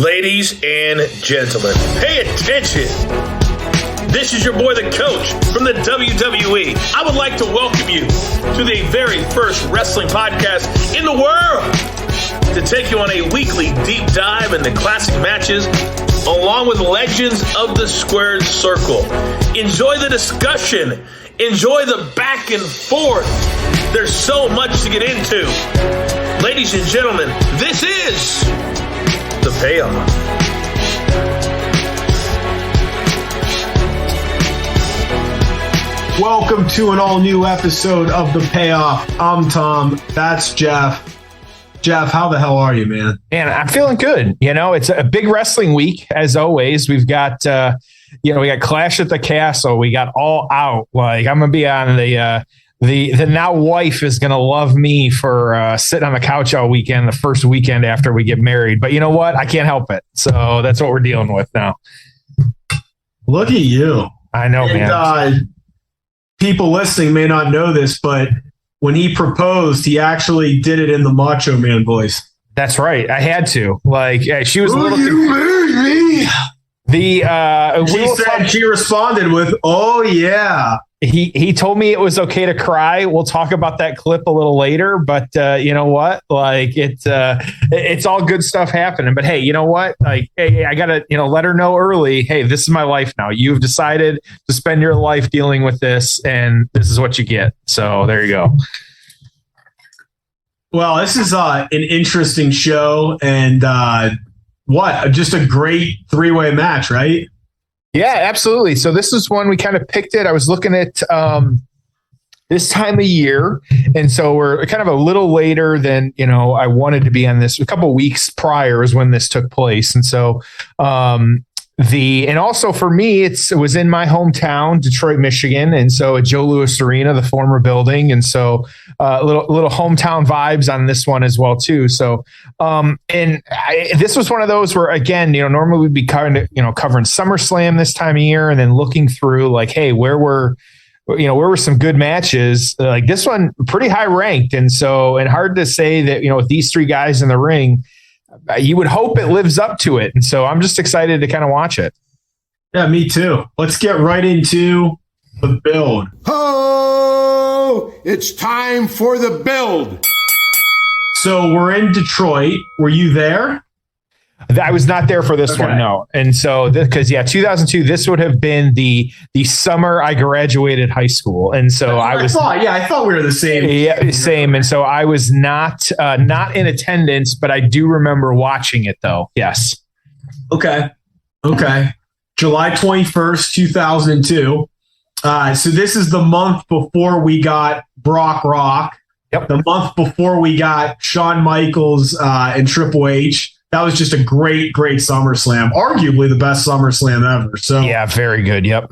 Ladies and gentlemen, pay attention. This is your boy, the coach from the WWE. I would like to welcome you to the very first wrestling podcast in the world to take you on a weekly deep dive into classic matches along with legends of the squared circle. Enjoy the discussion. Enjoy the back and forth. There's so much to get into. Ladies and gentlemen, this is The Payoff. Welcome to an all-new episode of The Payoff. I'm Tom. That's Jeff. Jeff, how the hell are you, man? Man, I'm feeling good. You know, it's a big wrestling week, as always. We've got, we got Clash at the Castle. We got All Out. Like, I'm going to be on the now wife is going to love me for sitting on the couch all weekend, the first weekend after we get married. But you know what? I can't help it. So that's what we're dealing with now. Look at you. I know, man. People listening may not know this, but when he proposed, he actually did it in the Macho Man voice. That's right. I had to. Like, she was a little. You married me. She responded with, "Oh yeah." He told me it was okay to cry. We'll talk about that clip a little later, but you know what? Like it's all good stuff happening. But hey, you know what? Like, hey, I gotta let her know early. Hey, this is my life now. You've decided to spend your life dealing with this, and this is what you get. So there you go. Well, this is an interesting show, and just a great three-way match, right? Yeah, absolutely. So this is one we kind of picked it. I was looking at this time of year, and so we're kind of a little later than I wanted to be on this. A couple of weeks prior is when this took place, and so and also for me, it was in my hometown, Detroit, Michigan, and so at Joe Louis Arena, the former building, and so little hometown vibes on this one as well too. So, this was one of those where again, normally we'd be covering SummerSlam this time of year, and then looking through like, hey, where were some good matches? Like this one, pretty high ranked, and hard to say that with these three guys in the ring. You would hope it lives up to it. And so I'm just excited to kind of watch it. Yeah, me too. Let's get right into the build. Oh, it's time for the build. So we're in Detroit. Were you there? I was not there for this one, no. And so, because 2002, this would have been the summer I graduated high school, and so I thought we were the same. Yeah, same. And so I was not in attendance, but I do remember watching it, though. Yes. Okay. July 21st, 2002. So this is the month before we got Brock Rock. Yep. The month before we got Shawn Michaels and Triple H. That was just a great SummerSlam, arguably the best SummerSlam ever. So yeah, very good. Yep.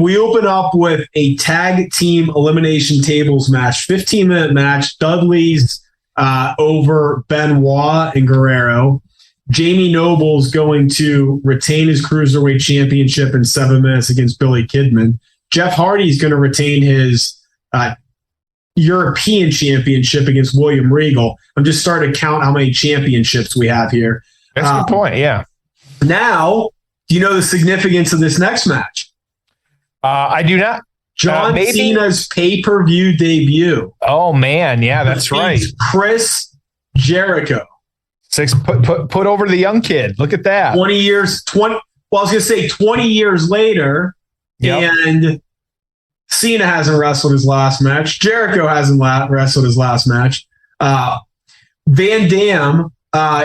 We open up with a tag team elimination tables match, 15-minute match. Dudley's over Benoit and Guerrero. Jamie Noble's going to retain his Cruiserweight Championship in 7 minutes against Billy Kidman. Jeff Hardy's going to retain his European Championship against William Regal. I'm just starting to count how many championships we have here. That's a good point, yeah. Now, do you know the significance of this next match? I do not. John Cena's pay-per-view debut. Oh, man, yeah, that's right. Chris Jericho. Put over the young kid. Look at that. 20 years later, yep. And Cena hasn't wrestled his last match. Jericho hasn't wrestled his last match. Van Dam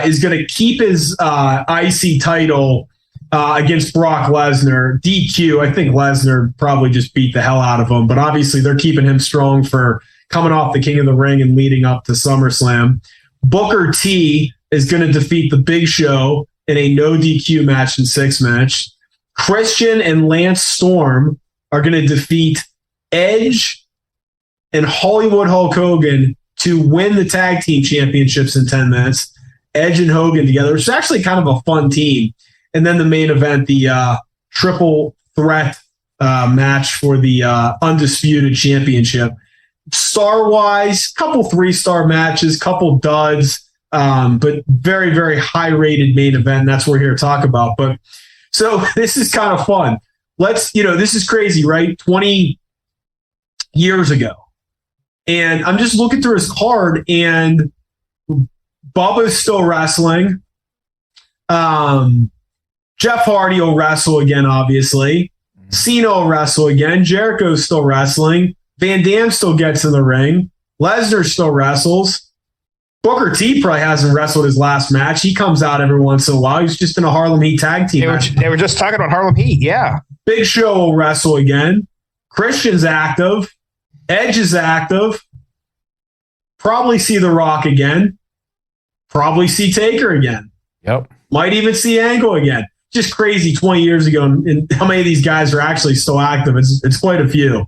is going to keep his IC title against Brock Lesnar. DQ, I think Lesnar probably just beat the hell out of him, but obviously they're keeping him strong for coming off the King of the Ring and leading up to SummerSlam. Booker T is going to defeat the Big Show in a no DQ match in 6 match. Christian and Lance Storm are going to defeat Edge and Hollywood Hulk Hogan to win the tag team championships in 10 minutes. Edge and Hogan together, which is actually kind of a fun team. And then the main event, the triple threat match for the undisputed championship. Star-wise, couple 3-star matches, couple duds. but very, very high rated main event. And that's what we're here to talk about. But so this is kind of fun. This is crazy, right? 20 years ago. And I'm just looking through his card, and Bubba's still wrestling. Jeff Hardy will wrestle again, obviously. Cena will wrestle again. Jericho's still wrestling. Van Dam still gets in the ring. Lesnar still wrestles. Booker T probably hasn't wrestled his last match. He comes out every once in a while. He's just in a Harlem Heat tag team match. They were just talking about Harlem Heat, yeah. Big Show will wrestle again. Christian's active. Edge is active. Probably see The Rock again. Probably see Taker again. Yep. Might even see Angle again. Just crazy 20 years ago. And how many of these guys are actually still active? It's quite a few.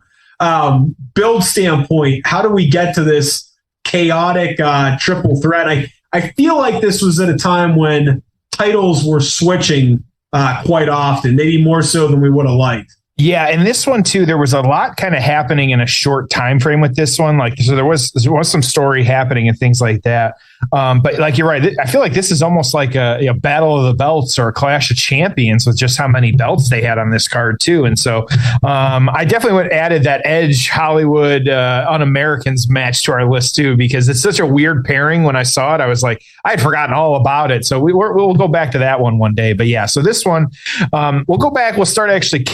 Build standpoint, how do we get to this chaotic triple threat? I feel like this was at a time when titles were switching quite often, maybe more so than we would have liked. Yeah, and this one too, there was a lot kind of happening in a short time frame with this one. Like, so there was some story happening and things like that. But like, you're right. I feel like this is almost like a battle of the belts or a clash of champions with just how many belts they had on this card too. And so I definitely would have added that Edge Hollywood Un-Americans match to our list too, because it's such a weird pairing. When I saw it, I was like, I had forgotten all about it. So we'll go back to that one day. But yeah, so this one, we'll go back. We'll start actually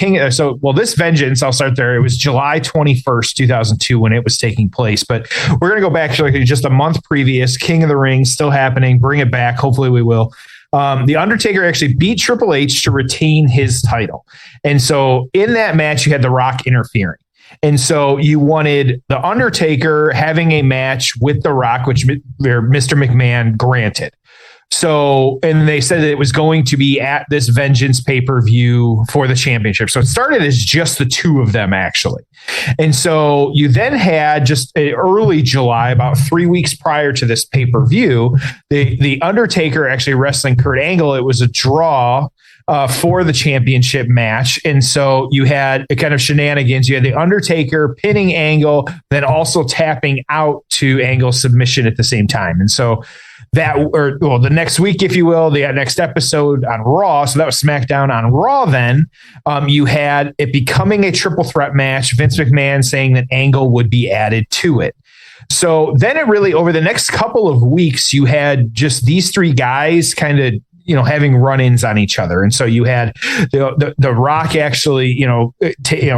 this Vengeance, I'll start there. It was July 21st, 2002 when it was taking place. But we're going to go back actually just a month previous. King of the Ring still happening. Bring it back. Hopefully we will. The Undertaker actually beat Triple H to retain his title. And so in that match, you had The Rock interfering. And so you wanted The Undertaker having a match with The Rock, which Mr. McMahon granted. So, and they said that it was going to be at this Vengeance pay-per-view for the championship. So it started as just the two of them, actually. And so you then had just early July, about 3 weeks prior to this pay-per-view, the Undertaker actually wrestling Kurt Angle. It was a draw for the championship match. And so you had a kind of shenanigans. You had the Undertaker pinning Angle, then also tapping out to Angle's submission at the same time. And so the next week, if you will, the next episode on Raw. So that was SmackDown. On Raw. Then you had it becoming a triple threat match. Vince McMahon saying that Angle would be added to it. So then it really, over the next couple of weeks, you had just these three guys kind of, having run-ins on each other. And so you had the Rock actually,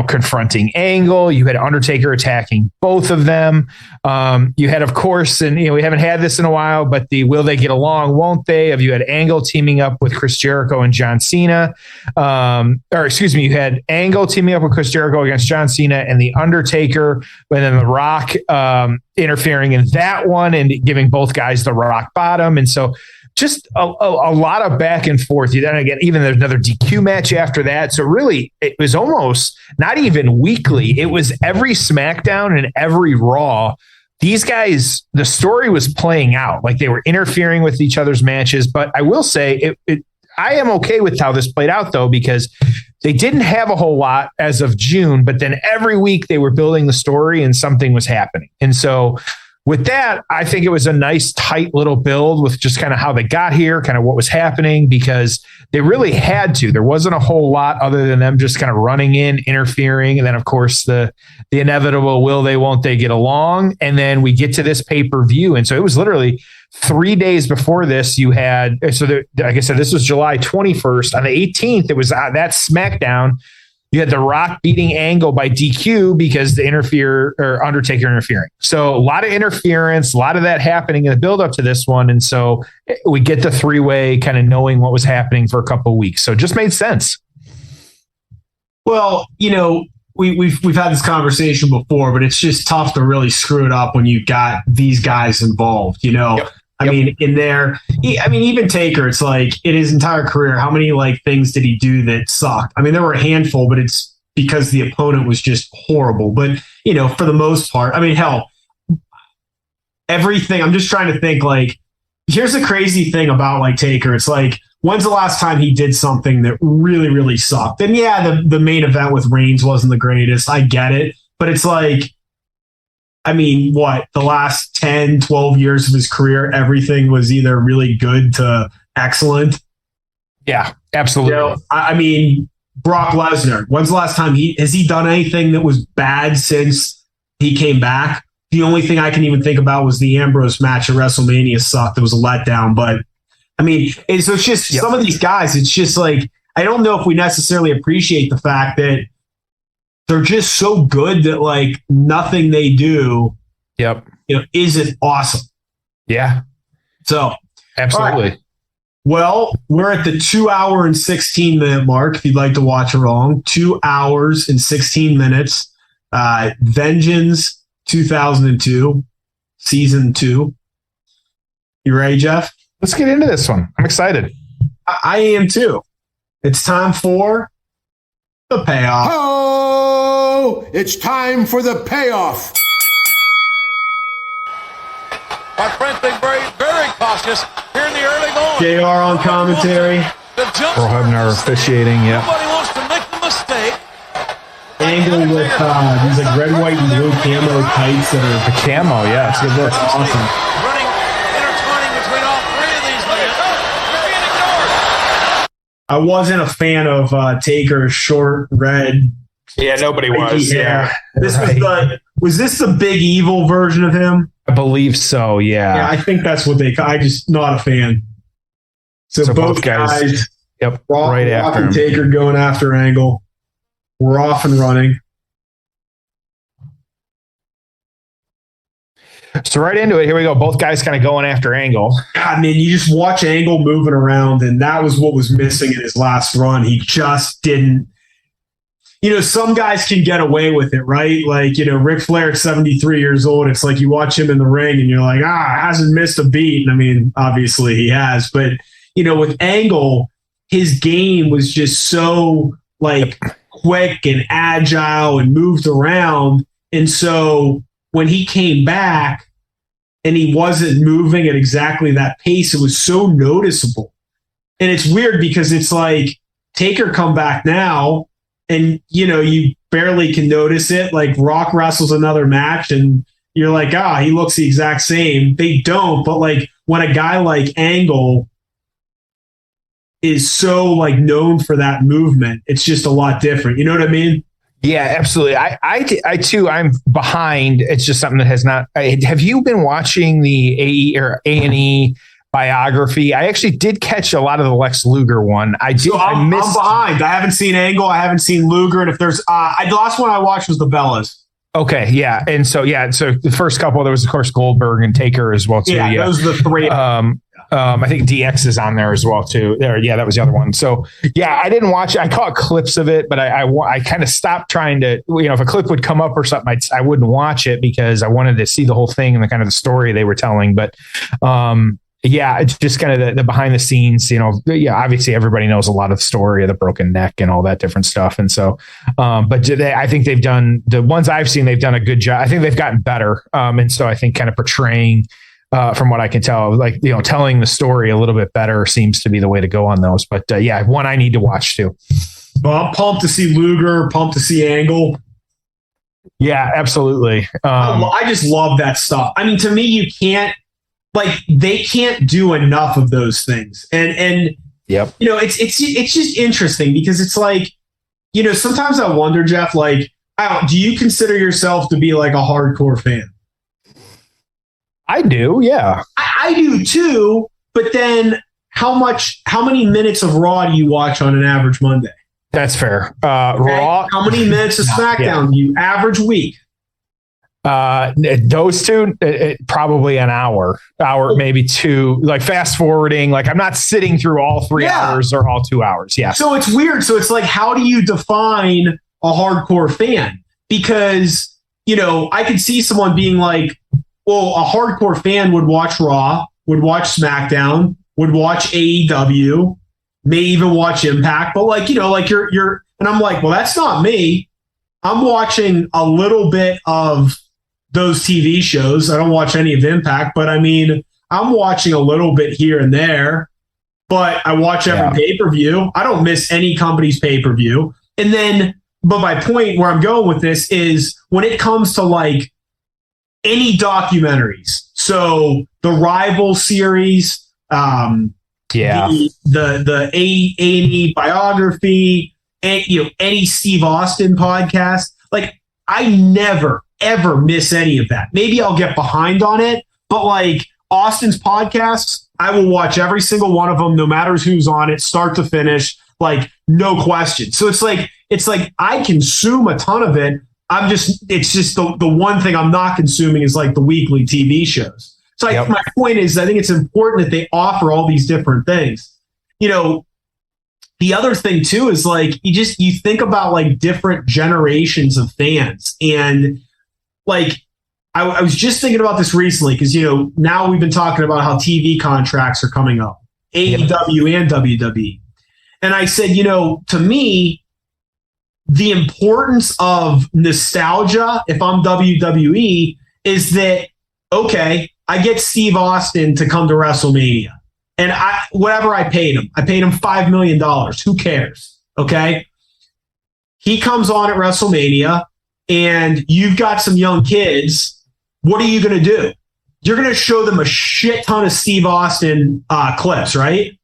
confronting Angle. You had Undertaker attacking both of them. You had, of course, and we haven't had this in a while, but the will they get along, won't they? You had Angle teaming up with Chris Jericho and John Cena. You had Angle teaming up with Chris Jericho against John Cena and the Undertaker, but then the Rock interfering in that one and giving both guys the rock bottom. And so just a lot of back and forth. Then again, even there's another DQ match after that. So really, it was almost not even weekly. It was every SmackDown and every Raw. These guys, the story was playing out. Like they were interfering with each other's matches. But I will say, I am okay with how this played out, though, because they didn't have a whole lot as of June. But then every week they were building the story and something was happening. And so with that, I think it was a nice, tight little build with just kind of how they got here, kind of what was happening, because they really had to. There wasn't a whole lot other than them just kind of running in, interfering. And then, of course, the inevitable will they, won't they get along? And then we get to this pay-per-view. And so it was literally 3 days before this, you had, like I said, this was July 21st. On the 18th, it was that SmackDown. You had The Rock beating Angle by DQ because the Undertaker interfering. So a lot of interference, a lot of that happening in the build up to this one. And so we get the three-way kind of knowing what was happening for a couple of weeks. So it just made sense. Well, we've had this conversation before, but it's just tough to really screw it up when you got these guys involved, Yep. I mean, even Taker, it's like in his entire career, how many things did he do that sucked? I mean, there were a handful, but it's because the opponent was just horrible. But, for the most part, I mean, hell, everything. I'm just trying to think here's the crazy thing about Taker. It's when's the last time he did something that really, really sucked? And yeah, the main event with Reigns wasn't the greatest. I get it. But it's I mean, what, the last 10, 12 years of his career, everything was either really good to excellent. Yeah, absolutely. I mean, Brock Lesnar, when's the last time has he done anything that was bad since he came back? The only thing I can even think about was the Ambrose match at WrestleMania sucked. It was a letdown. But I mean, it's just some of these guys, it's just like, I don't know if we necessarily appreciate the fact that they're just so good that like nothing they do, isn't awesome. Yeah. So absolutely. Right. Well, we're at the 2 hour and 16 minute mark. If you'd like to watch along, 2 hours and 16 minutes. Vengeance 2002, season 2. You ready, Jeff? Let's get into this one. I'm excited. I am too. It's time for the payoff. Oh, it's time for the payoff. My friend, being very, very cautious here in the early going. JR on commentary. Earl Hebner officiating, Nobody wants to make the mistake. Angle with these like red, white, and blue camo tights that are the camo. Yeah, it's good. That's awesome. Running, intertwining between all three of these men. You're being ignored. I wasn't a fan of Taker's short red. Yeah, nobody was. Yeah, this was this the Big Evil version of him? I believe so. Yeah, I think that's what I just not a fan. So both guys. Yep. Right after him. Taker going after Angle. We're off and running. So right into it. Here we go. Both guys kind of going after Angle. God, man, you just watch Angle moving around, and that was what was missing in his last run. He just didn't. Some guys can get away with it, right? Like, Ric Flair at 73 years old, it's like you watch him in the ring and you're like, hasn't missed a beat. And I mean, obviously he has, but, with Angle, his game was just so like quick and agile and moved around. And so when he came back and he wasn't moving at exactly that pace, it was so noticeable. And it's weird because it's like Taker come back now, and, you barely can notice it. Like Rock wrestles another match and you're like, he looks the exact same. They don't. But like when a guy like Angle is so like known for that movement, it's just a lot different. You know what I mean? Yeah, absolutely. I too, I'm behind. It's just something that has not. Have you been watching the AE or A&E biography? I actually did catch a lot of the Lex Luger one. I'm behind. I haven't seen Angle. I haven't seen Luger. And if there's, the last one I watched was the Bellas. Okay, yeah, and so the first couple, there was of course Goldberg and Taker as well too. Yeah, those are the three. I think DX is on there as well too. That was the other one. So yeah, I didn't watch it. I caught clips of it, but I kind of stopped trying to. If a clip would come up or something, I wouldn't watch it because I wanted to see the whole thing and the kind of the story they were telling. But yeah, it's just kind of the behind the scenes, obviously everybody knows a lot of the story of the broken neck and all that different stuff. And so, but I think they've done, the ones I've seen, they've done a good job. I think they've gotten better. And so I think kind of portraying, from what I can tell, like, telling the story a little bit better seems to be the way to go on those. But yeah, one I need to watch too. Well, I'm pumped to see Luger, pumped to see Angle. Yeah, absolutely. I just love that stuff. I mean, to me, you can't, they can't do enough of those things. And yep. It's just interesting because it's like, sometimes I wonder, Jeff, like, do you consider yourself to be like a hardcore fan? I do. Yeah. I do too. But then how many minutes of Raw do you watch on an average Monday? That's fair. Okay? Raw. How many minutes of SmackDown do you average week? Those two, probably an hour, maybe two, like fast forwarding. Like I'm not sitting through all 3 hours or all 2 hours. Yeah. So it's weird. So it's like, how do you define a hardcore fan? Because, I could see someone being like, well, a hardcore fan would watch Raw, would watch SmackDown, would watch AEW, may even watch Impact. But like, you're, and I'm like, well, that's not me. I'm watching a little bit of those TV shows. I don't watch any of Impact, but I mean, I'm watching a little bit here and there, but I watch every pay-per-view. I don't miss any company's pay-per-view. And then, but my point where I'm going with this is when it comes to like any documentaries. So the Rival series, the A&E biography, and any Steve Austin podcast. Like, I never ever miss any of that. Maybe I'll get behind on it, but like Austin's podcasts, I will watch every single one of them, no matter who's on it, start to finish, like no question. So it's like I consume a ton of it. It's just the one thing I'm not consuming is like the weekly TV shows. So my point is, I think it's important that they offer all these different things. The other thing too is like you think about like different generations of fans, and like I was just thinking about this recently because now we've been talking about how TV contracts are coming up, AEW and WWE, and I said to me, the importance of nostalgia, if I'm WWE, is that okay, I get Steve Austin to come to WrestleMania. And whatever I paid him $5 million. Who cares? Okay. He comes on at WrestleMania and you've got some young kids. What are you going to do? You're going to show them a shit ton of Steve Austin clips, right?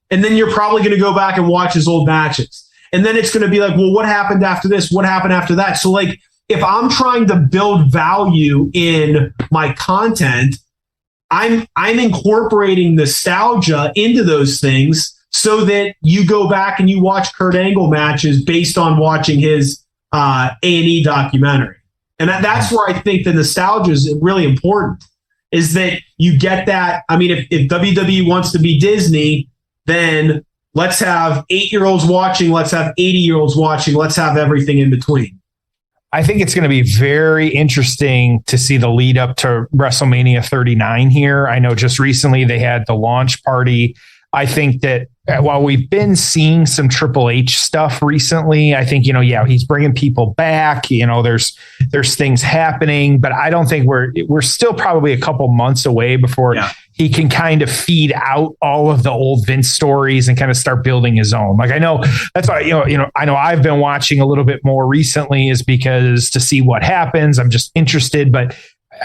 And then you're probably going to go back and watch his old matches. And then it's going to be like, well, what happened after this? What happened after that? So like, if I'm trying to build value in my content, I'm incorporating nostalgia into those things so that you go back and you watch Kurt Angle matches based on watching his A&E documentary. And that's where I think the nostalgia is really important, is that you get that. I mean, if WWE wants to be Disney, then let's have 8-year-olds watching, let's have 80-year-olds watching, let's have everything in between. I think it's going to be very interesting to see the lead up to WrestleMania 39 here. I know just recently they had the launch party. I think that while we've been seeing some Triple H stuff recently, I think, he's bringing people back, there's things happening, but I don't think we're still probably a couple months away before he can kind of feed out all of the old Vince stories and kind of start building his own. Like, I know that's why, I know I've been watching a little bit more recently is because to see what happens, I'm just interested, but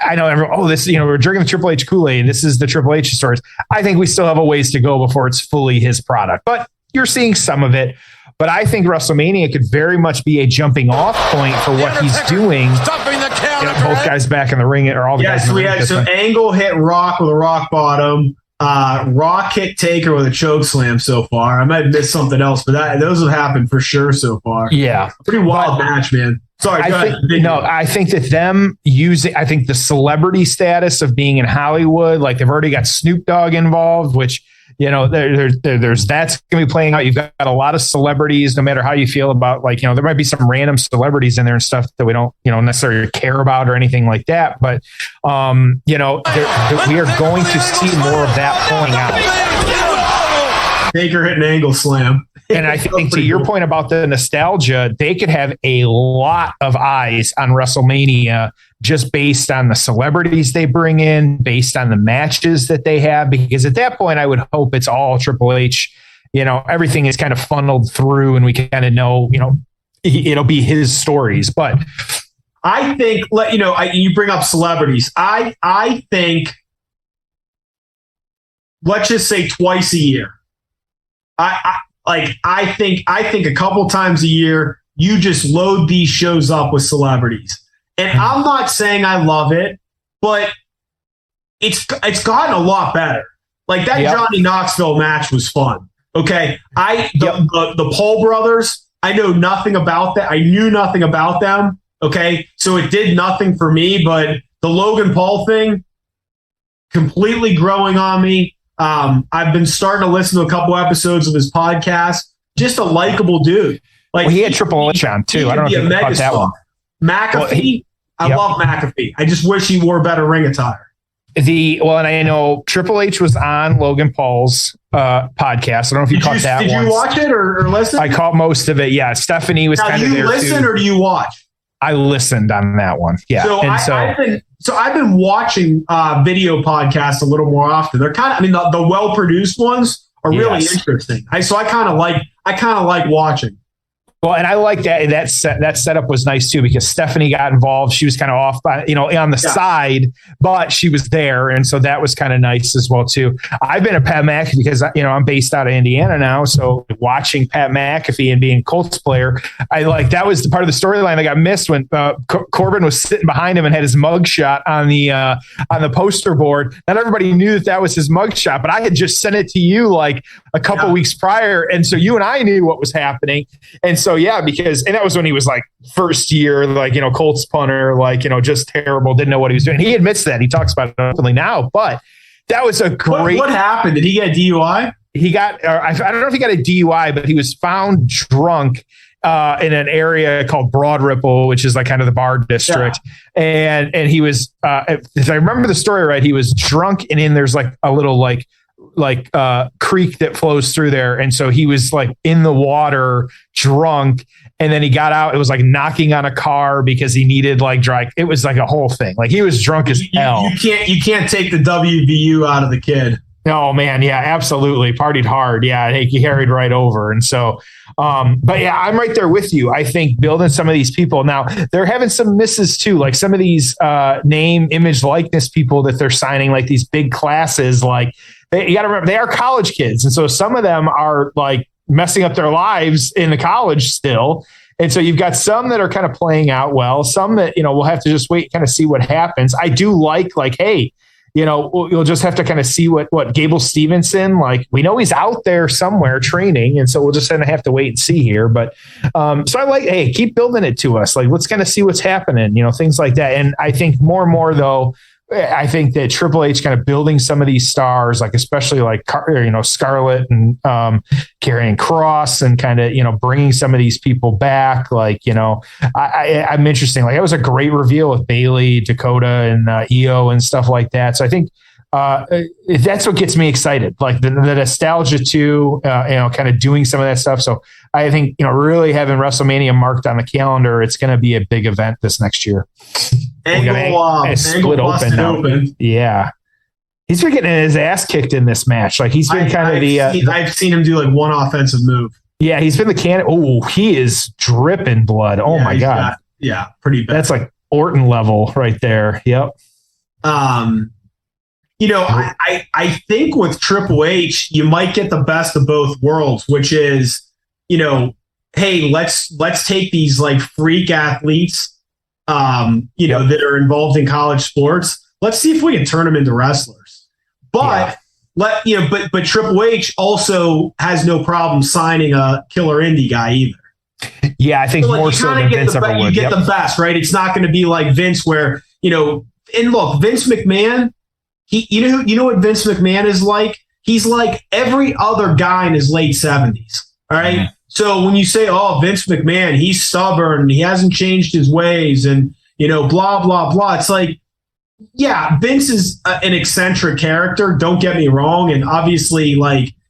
I know everyone, we're drinking the Triple H Kool-Aid. This is the Triple H stories. I think we still have a ways to go before it's fully his product, but you're seeing some of it. But I think WrestleMania could very much be a jumping off point for what he's doing. Both guys back in the ring, or all the guys in the ring. So Angle hit Rock with a rock bottom. Rock hit Taker with a choke slam so far. I might have missed something else, but those have happened for sure so far. Yeah. Pretty wild match, man. Sorry, I think that them using, I think the celebrity status of being in Hollywood, like they've already got Snoop Dogg involved, which, there's that's going to be playing out. You've got a lot of celebrities, no matter how you feel about there might be some random celebrities in there and stuff that we don't, necessarily care about or anything like that. But, we are going to see more of that playing out. Taker hit an Angle slam. And I think to your point about the nostalgia, they could have a lot of eyes on WrestleMania just based on the celebrities they bring in, based on the matches that they have. Because at that point, I would hope it's all Triple H. Everything is kind of funneled through and we kind of know, it'll be his stories. But I think, you bring up celebrities. I think, let's just say twice a year. I think a couple times a year, you just load these shows up with celebrities. And I'm not saying I love it, but it's gotten a lot better. Like that Johnny Knoxville match was fun. Okay. The Paul brothers, I know nothing about that. I knew nothing about them. Okay. So it did nothing for me, but the Logan Paul thing completely growing on me. I've been starting to listen to a couple episodes of his podcast. Just a likable dude. Like he had Triple H on too. I don't know if you caught that one. McAfee. I love McAfee. I just wish he wore better ring attire. And I know Triple H was on Logan Paul's podcast. I don't know if you caught that. Did you watch it or listen? I caught most of it. Yeah, Stephanie was kind of there too. Do you listen or do you watch? I listened on that one. Yeah. I've been watching video podcasts a little more often. They're kind of, the well-produced ones are really interesting. I kind of like watching. Well, and I like that setup was nice too, because Stephanie got involved. She was kind of off by, on the side, but she was there. And so that was kind of nice as well too. I've been a Pat McAfee because, I'm based out of Indiana now. So watching Pat McAfee and being Colts player, that was the part of the storyline that got missed when Corbin was sitting behind him and had his mugshot on the poster board. Not everybody knew that was his mugshot, but I had just sent it to you like a couple weeks prior. And so you and I knew what was happening. And so, because that was when he was like first year, Colts punter, just terrible, didn't know what he was doing. He admits that. He talks about it openly now, but that was a great. What happened? Did he get a DUI? He got, I don't know if he got a DUI, but he was found drunk in an area called Broad Ripple, which is like kind of the bar district. Yeah. And he was, if I remember the story right, he was drunk and there's like a little creek that flows through there. And so he was like in the water drunk. And then he got out. It was like knocking on a car because he needed dry. It was like a whole thing. Like he was drunk as hell. You can't take the WVU out of the kid. No, man. Yeah, absolutely. Partied hard. Yeah. He carried right over. And so, but yeah, I'm right there with you. I think building some of these people now, they're having some misses too. Like some of these name, image, likeness people that they're signing, like these big classes, you got to remember they are college kids. And so some of them are like messing up their lives in the college still. And so you've got some that are kind of playing out well, some that, we'll have to just wait, kind of see what happens. I do like, hey, you'll just have to kind of see what Gable Stevenson, we know he's out there somewhere training. And so we'll just kind of have to wait and see here. But so I like, hey, keep building it to us. Let's kind of see what's happening, things like that. And I think more and more though, I think that Triple H kind of building some of these stars, especially Scarlett and Karrion Kross, and kind of bringing some of these people back. I'm interesting. That was a great reveal with Bailey, Dakota, and Io and stuff like that. So I think that's what gets me excited. The nostalgia too. Kind of doing some of that stuff. So I think really having WrestleMania marked on the calendar, it's going to be a big event this next year. Angle split open. Yeah. He's been getting his ass kicked in this match. He's been I've seen him do one offensive move. Yeah, he's been the candidate. Oh, he is dripping blood. Oh my God. Pretty bad. That's like Orton level right there. Yep. I think with Triple H, you might get the best of both worlds, which is, hey, let's take these freak athletes that are involved in college sports. Let's see if we can turn them into wrestlers. But but Triple H also has no problem signing a killer indie guy either. Yeah, I think more so than Vince ever would. You get the best, right? It's not going to be like Vince, where and look, Vince McMahon. You know what Vince McMahon is like? He's like every other guy in his late 70s. All right. Mm-hmm. So when you say, oh, Vince McMahon, he's stubborn and he hasn't changed his ways and, blah, blah, blah. It's like, yeah, Vince is an eccentric character. Don't get me wrong. And obviously,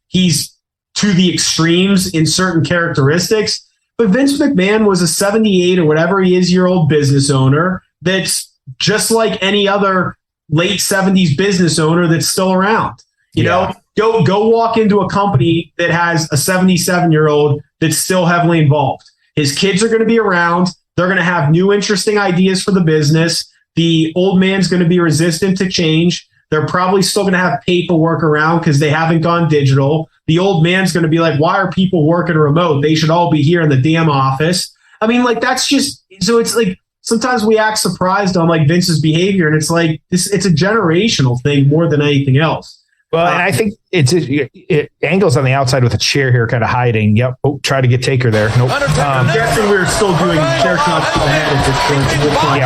he's to the extremes in certain characteristics. But Vince McMahon was a 78 or whatever he is year old business owner that's just like any other late 70s business owner that's still around. You know, go walk into a company that has a 77-year-old that's still heavily involved. His kids are going to be around. They're going to have new, interesting ideas for the business. The old man's going to be resistant to change. They're probably still going to have paperwork around because they haven't gone digital. The old man's going to be like, why are people working remote? They should all be here in the damn office. I mean, that's just, so it's sometimes we act surprised on Vince's behavior, and it's it's a generational thing more than anything else. Well, and I think it Angle's on the outside with a chair here, kind of hiding. Yep. Oh, try to get Taker there. Nope. I'm guessing we're still doing chair shots to the head at this point.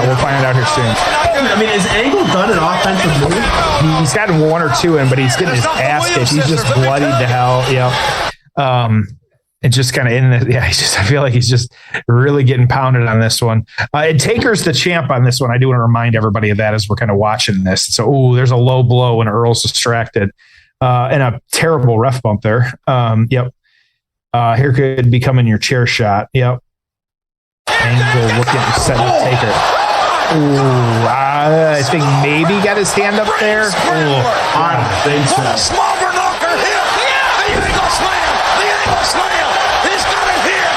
We'll find out here soon. I mean, has Angle done an offensive move? He's gotten one or two in, but he's getting his ass kicked. He's just bloodied to hell. Yeah. And just kind of in the, I feel like he's just really getting pounded on this one. And Taker's the champ on this one. I do want to remind everybody of that as we're kind of watching this. So, there's a low blow when Earl's distracted, and a terrible ref bump there. Yep. Here could be coming your chair shot. Yep. Angle looking to set up Taker. I think maybe got his hand up there. I don't think so. Slobber knocker hit. The angle slam. The angle slam. He's got it here.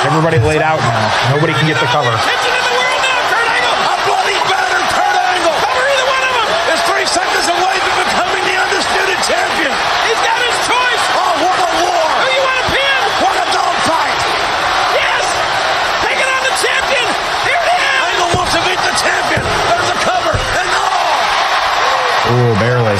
Everybody laid out now. Nobody can get the cover. Attention in the world now, Kurt Angle. A bloody batter, Kurt Angle. Cover either one of them. Is 3 seconds away from becoming the undisputed champion. He's got his choice. Oh, what a war. Who you want to pin? What a dogfight. Yes. Taking on the champion. Here it is. Angle wants to beat the champion. There's a cover. And Oh, barely.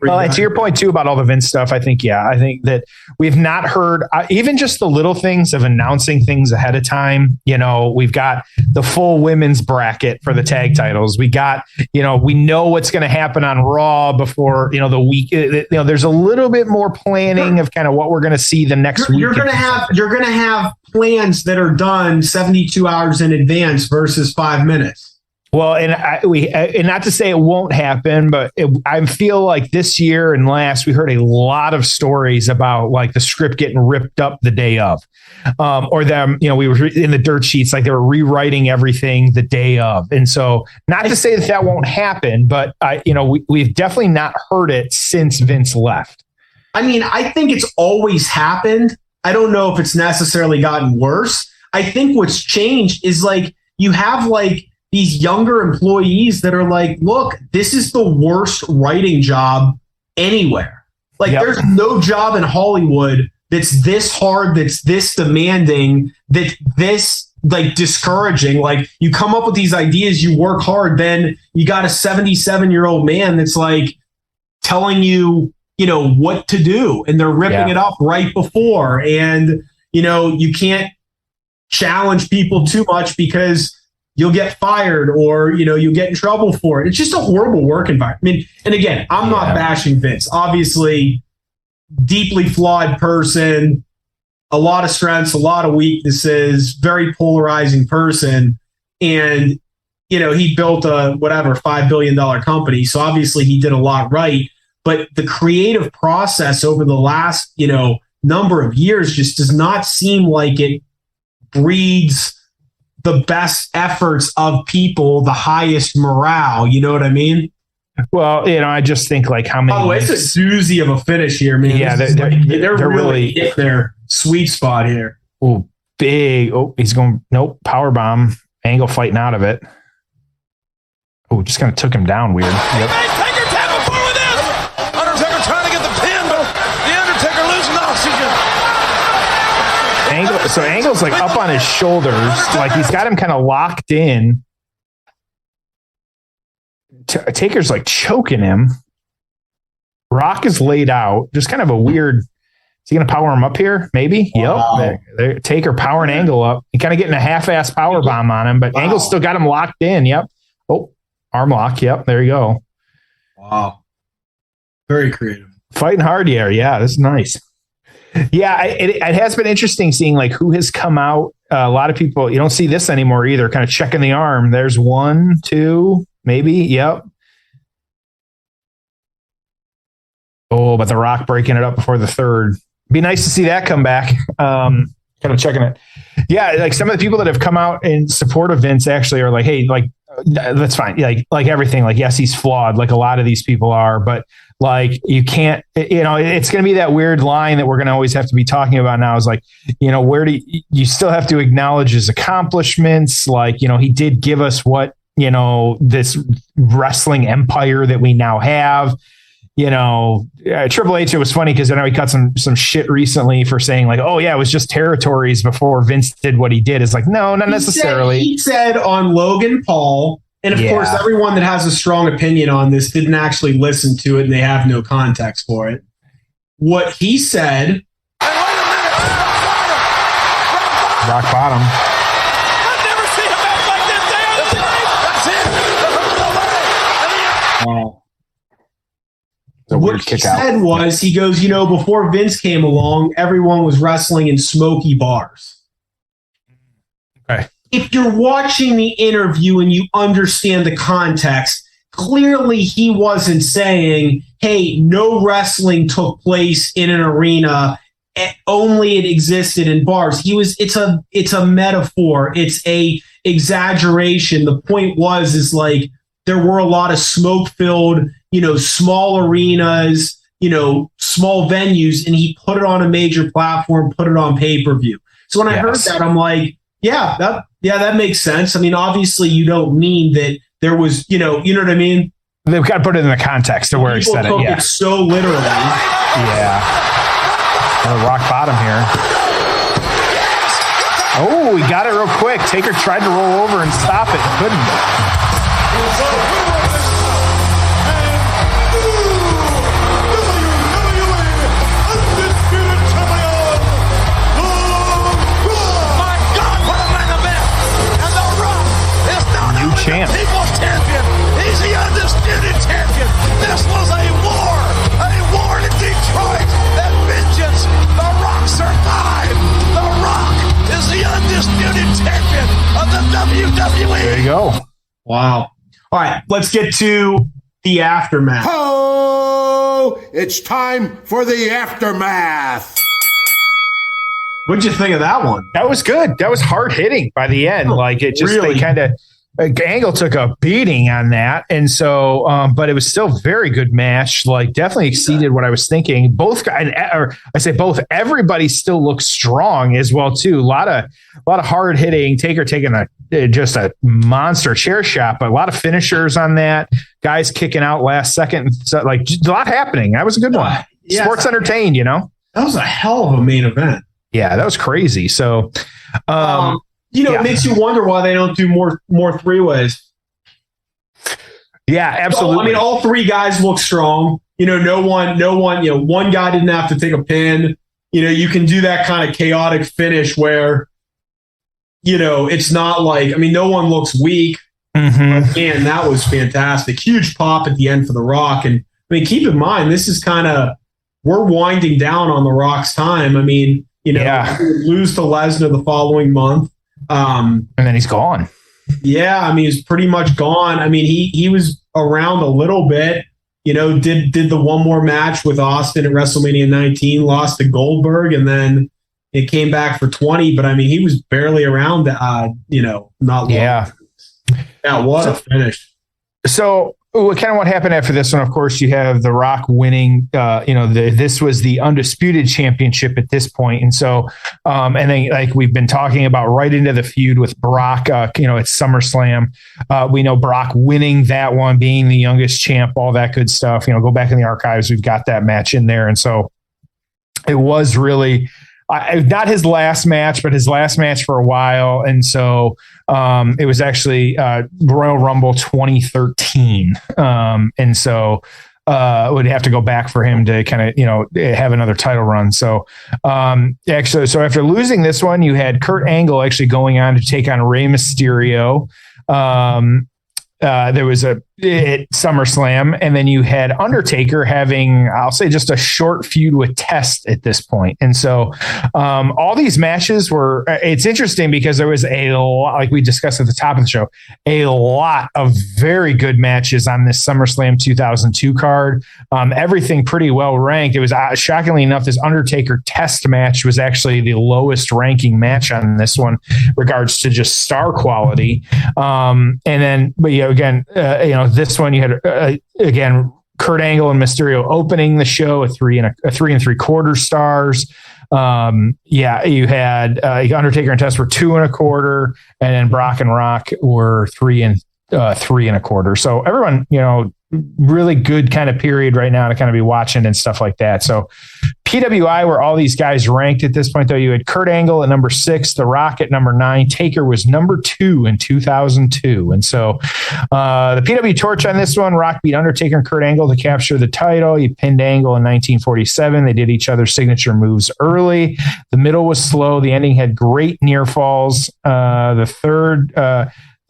Well, and to your point too about all the Vince stuff, I think that we've not heard even just the little things of announcing things ahead of time. We've got the full women's bracket for the tag titles. We got, we know what's going to happen on Raw before, the week. There's a little bit more planning of kind of what we're going to see the next week. You're going to have plans that are done 72 hours in advance versus 5 minutes. Well, and not to say it won't happen, but I feel like this year and last we heard a lot of stories about like the script getting ripped up the day of, or them. We were in the dirt sheets like they were rewriting everything the day of, and so not to say that won't happen, but we've definitely not heard it since Vince left. I mean, I think it's always happened. I don't know if it's necessarily gotten worse. I think what's changed is like you have like these younger employees that are like, look, this is the worst writing job anywhere. Like There's no job in Hollywood that's this hard, that's this demanding, that's this like discouraging. Like you come up with these ideas, you work hard, then you got a 77-year-old man that's like telling you, what to do. And they're ripping it up right before. And, you can't challenge people too much because you'll get fired or, you'll get in trouble for it. It's just a horrible work environment. I mean, and again, I'm not bashing Vince. Obviously, deeply flawed person, a lot of strengths, a lot of weaknesses, very polarizing person. And, he built a $5 billion company. So obviously he did a lot right. But the creative process over the last, number of years just does not seem like it breeds the best efforts of people, the highest morale. You know what I mean? Well, I just think like how many. Oh, it's a doozy of a finish here, man. Yeah, they're really hit their sweet spot here. Oh, big. Oh, he's going. Nope. Power bomb. Angle fighting out of it. Oh, just kind of took him down weird. Yep. Taker tackled forward this. Undertaker trying to get the pin, but the Undertaker losing oxygen. So Angle's like up on his shoulders, like he's got him kind of locked in. Taker's like choking him. Rock is laid out, just kind of a weird. Is he going to power him up here? Maybe. Wow. Yep. Taker powering Angle up. He kind of getting a half-ass power bomb on him, but Angle's still got him locked in. Yep. Oh, arm lock. Yep. There you go. Wow. Very creative. Fighting hard here. Yeah, this is nice. Yeah, it has been interesting seeing like who has come out. A lot of people, you don't see this anymore either, kind of checking the arm. There's 1, 2, maybe. Yep. Oh, but the Rock breaking it up before the third. Be nice to see that come back. Kind of checking it. Yeah, like some of the people that have come out in support of Vince actually are like, hey, like that's fine. Like everything. Like, yes, he's flawed. Like a lot of these people are, but like you can't, it's going to be that weird line that we're going to always have to be talking about now is like, where do you still have to acknowledge his accomplishments? Like, he did give us what, this wrestling empire that we now have. Triple H, it was funny because I know he cut some shit recently for saying like, oh yeah, it was just territories before Vince did what he did. It's like, no, not necessarily. He said on Logan Paul, and of course, everyone that has a strong opinion on this didn't actually listen to it and they have no context for it. What he said. Rock bottom. I've never seen a match like this. That's it. Wow. What he said was, he goes, before Vince came along, everyone was wrestling in smoky bars. Okay. If you're watching the interview and you understand the context, clearly he wasn't saying, hey, no wrestling took place in an arena, only it existed in bars. It's a metaphor. It's a exaggeration. The point is like there were a lot of smoke-filled, small arenas small venues, and he put it on a major platform, put it on pay-per-view. So when I heard that, I'm like, that makes sense. I mean, obviously you don't mean that there was, you know what I mean? They've got to put it in the context of where he said it. Yeah. It so literally. Yeah. Rock bottom here. Oh, he got it real quick. Taker tried to roll over and stop it. Couldn't. Champ. People's champion. He's the undisputed champion. This was a war in Detroit. And vengeance. The Rock survived. The Rock is the undisputed champion of the WWE. There you go. Wow. All right, let's get to the aftermath. Oh, it's time for the aftermath. What'd you think of that one? That was good. That was hard hitting by the end. Like it just really? They kind of. Angle took a beating on that. And so, but it was still a very good match. Like definitely exceeded what I was thinking. Both guys, or I say both, everybody still looks strong as well too. A lot of hard hitting. Taker taking just a monster chair shot, but a lot of finishers on that. Guys kicking out last second. So like a lot happening. That was a good one. Yeah, Sports entertained, That was a hell of a main event. Yeah, that was crazy. So, it makes you wonder why they don't do more three-ways. Yeah, absolutely. I mean, all three guys look strong. No one, one guy didn't have to take a pin. You can do that kind of chaotic finish where, it's not like, I mean, no one looks weak. Mm-hmm. But man, that was fantastic. Huge pop at the end for The Rock. And I mean, keep in mind, this is we're winding down on The Rock's time. I mean, lose to Lesnar the following month. And then he's gone. Yeah, I mean, he's pretty much gone. I mean, he was around a little bit, did the one more match with Austin at WrestleMania 19, lost to Goldberg, and then it came back for 20. But I mean, he was barely around, not long. Yeah. Yeah, what a finish. So what happened after this one? Of course, you have The Rock winning. This was the undisputed championship at this point, and so, and then like we've been talking about, right into the feud with Brock. At SummerSlam, we know Brock winning that one, being the youngest champ, all that good stuff. Go back in the archives, we've got that match in there, and so it was really. Not his last match, but his last match for a while. And so it was actually Royal Rumble 2013. And so would have to go back for him to kind of, have another title run. So so after losing this one, you had Kurt Angle actually going on to take on Rey Mysterio. There was at SummerSlam, and then you had Undertaker having, I'll say, just a short feud with Test at this point. And so all these matches were, it's interesting because there was a lot, like we discussed at the top of the show, a lot of very good matches on this SummerSlam 2002 card. Everything pretty well ranked. It was shockingly enough, this Undertaker Test match was actually the lowest ranking match on this one, regards to just star quality. And then, but again, this one you had again Kurt Angle and Mysterio opening the show at 3 3/4 stars. You had Undertaker and Test were 2 1/4, and then Brock and Rock were 3 1/4. So everyone, really good kind of period right now to kind of be watching and stuff like that. So PWI, where all these guys ranked at this point, though, you had Kurt Angle at number 6, The Rock at number 9, Taker was number 2 in 2002. And so the PW torch on this one, Rock beat Undertaker and Kurt Angle to capture the title. He pinned Angle in 1947. They did each other's signature moves early. The middle was slow. The ending had great near falls.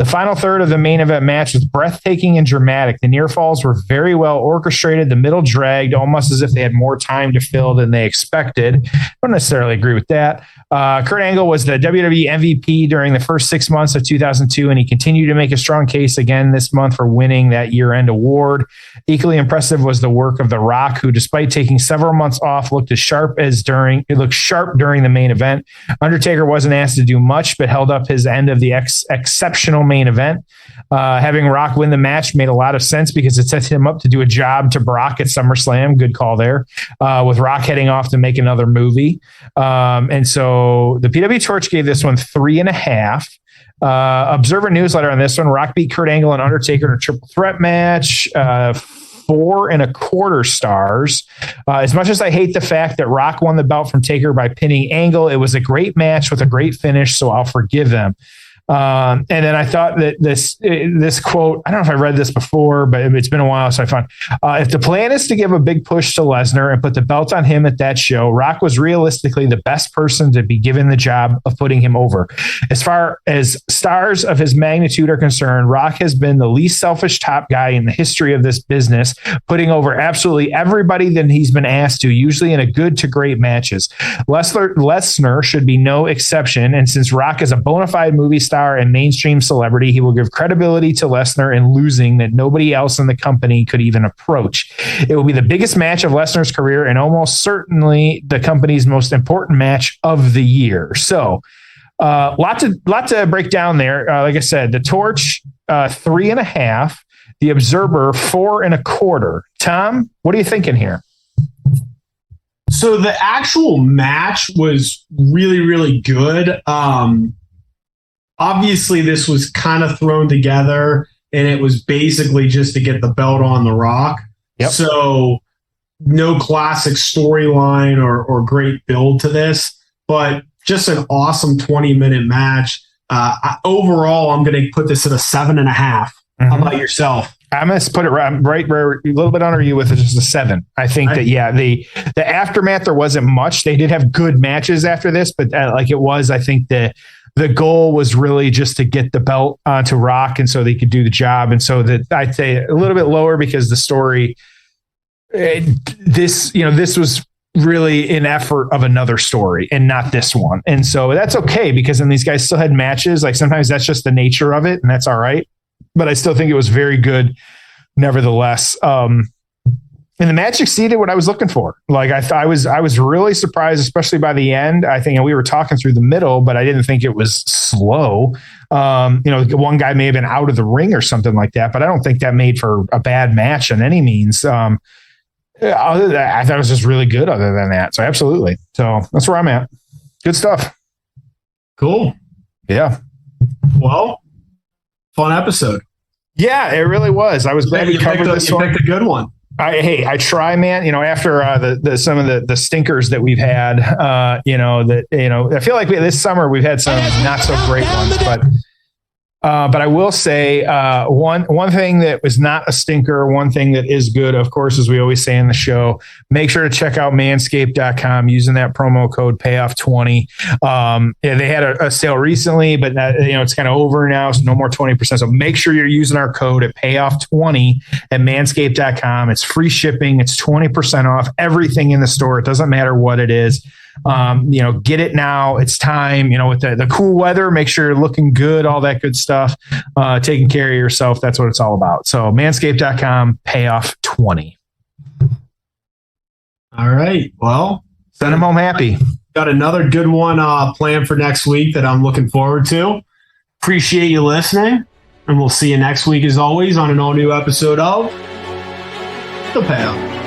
The final third of the main event match was breathtaking and dramatic. The near falls were very well orchestrated. The middle dragged almost as if they had more time to fill than they expected. I don't necessarily agree with that. Kurt Angle was the WWE MVP during the first 6 months of 2002, and he continued to make a strong case again this month for winning that year-end award. Equally impressive was the work of The Rock, who, despite taking several months off, looked sharp during the main event. Undertaker wasn't asked to do much, but held up his end of the exceptional main event. Having Rock win the match made a lot of sense because it sets him up to do a job to Brock at SummerSlam. Good call there. With Rock heading off to make another movie. And so the PW Torch gave this one 3.5. Observer Newsletter on this one. Rock beat Kurt Angle and Undertaker in a triple threat match. 4.25 stars. As much as I hate the fact that Rock won the belt from Taker by pinning Angle, it was a great match with a great finish, so I'll forgive them. And then I thought that this quote, I don't know if I read this before, but it's been a while, so I found if the plan is to give a big push to Lesnar and put the belt on him at that show, Rock was realistically the best person to be given the job of putting him over. As far as stars of his magnitude are concerned, Rock has been the least selfish top guy in the history of this business, putting over absolutely everybody that he's been asked to, usually in a good to great matches. Lesnar should be no exception, and since Rock is a bona fide movie star and mainstream celebrity, he will give credibility to Lesnar in losing that nobody else in the company could even approach. It will be the biggest match of Lesnar's career and almost certainly the company's most important match of the year. So, lot to break down there. Like I said, the Torch 3.5, the Observer 4.25. Tom, what are you thinking here? So the actual match was really, really good. Obviously, this was kind of thrown together, and it was basically just to get the belt on the Rock. Yep. So no classic storyline or great build to this, but just an awesome 20-minute match. Overall, I'm going to put this at a 7.5. How about yourself? I'm going to put it right where a little bit under you with just a 7. I think that, the aftermath, there wasn't much. They did have good matches after this, but I think the goal was really just to get the belt onto Rock, and so they could do the job. And so that I'd say a little bit lower because the story, this was really an effort of another story and not this one. And so that's okay because then these guys still had matches. Like sometimes that's just the nature of it, and that's all right. But I still think it was very good nevertheless. And the match exceeded what I was looking for. Like I was really surprised, especially by the end. I think we were talking through the middle, but I didn't think it was slow. One guy may have been out of the ring or something like that, but I don't think that made for a bad match in any means. I thought it was just really good other than that. So absolutely. So that's where I'm at. Good stuff. Cool. Yeah. Well, fun episode. Yeah, it really was. I was glad we covered this one. You picked a good one. I try, man. After some of the stinkers that we've had, I feel like this summer we've had some not so great ones, but I will say one thing that was not a stinker, one thing that is good, of course, as we always say in the show, make sure to check out manscaped.com using that promo code payoff20. They had a sale recently, but it's kind of over now, so no more 20%. So make sure you're using our code at payoff20 at manscaped.com. It's free shipping. It's 20% off everything in the store. It doesn't matter what it is. Get it now. It's time, with the cool weather, make sure you're looking good, all that good stuff, taking care of yourself. That's what it's all about. So manscaped.com, payoff 20. All right. Well, send them home happy. Got another good one planned for next week that I'm looking forward to. Appreciate you listening, and we'll see you next week as always on an all new episode of The Payoff.